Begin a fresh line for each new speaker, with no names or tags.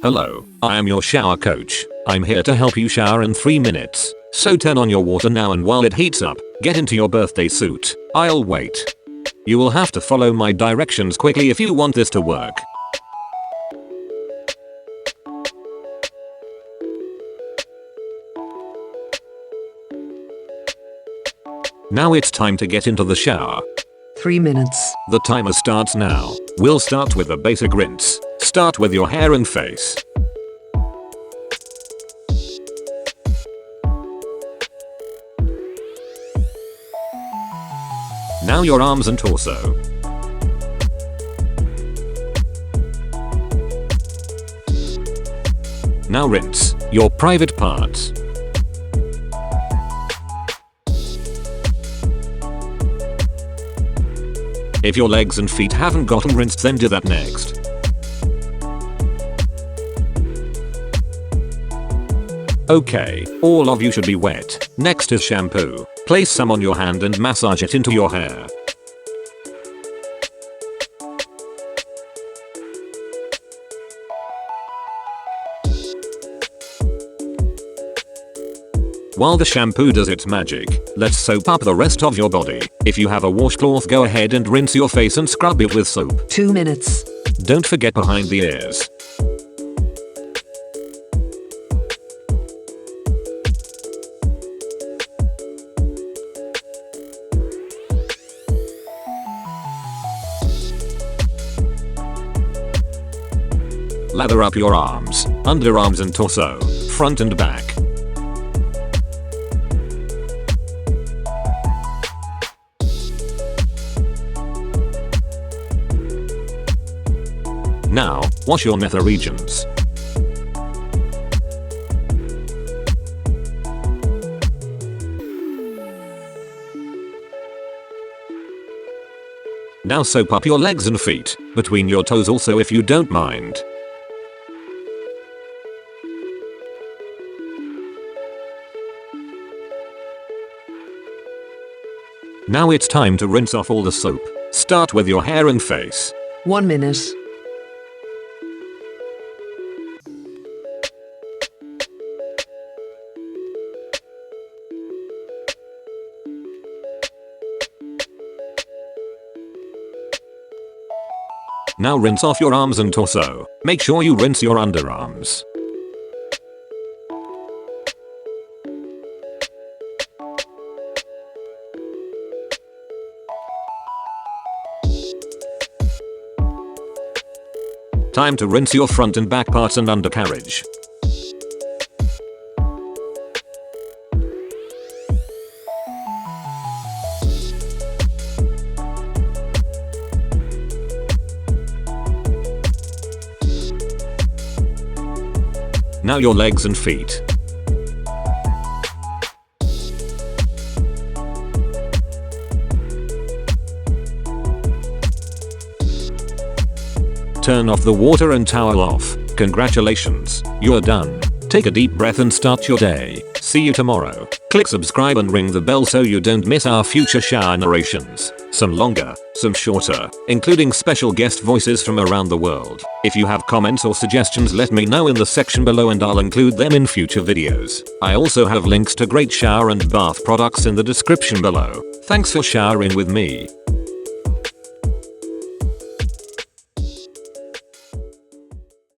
Hello, I am your shower coach. I'm here to help you shower in 3 minutes. So turn on your water now, and while it heats up, get into your birthday suit. I'll wait. You will have to follow my directions quickly if you want this to work. Now it's time to get into the shower.
3 minutes.
The timer starts now. We'll start with a basic rinse. Start with your hair and face. Now your arms and torso. Now rinse your private parts. If your legs and feet haven't gotten rinsed, then do that next. Okay, all of you should be wet. Next is shampoo. Place some on your hand and massage it into your hair. While the shampoo does its magic, let's soap up the rest of your body. If you have a washcloth, go ahead and rinse your face and scrub it with soap.
2 minutes.
Don't forget behind the ears. Lather up your arms, underarms and torso, front and back. Now, wash your nether regions. Now soap up your legs and feet, between your toes also if you don't mind. Now it's time to rinse off all the soap. Start with your hair and face.
1 minute.
Now rinse off your arms and torso. Make sure you rinse your underarms. Time to rinse your front and back parts and undercarriage. Now your legs and feet. Turn off the water and towel off. Congratulations, you're done. Take a deep breath and start your day. See you tomorrow. Click subscribe and ring the bell so you don't miss our future shower narrations. Some longer, some shorter, including special guest voices from around the world. If you have comments or suggestions, let me know in the section below and I'll include them in future videos. I also have links to great shower and bath products in the description below. Thanks for showering with me.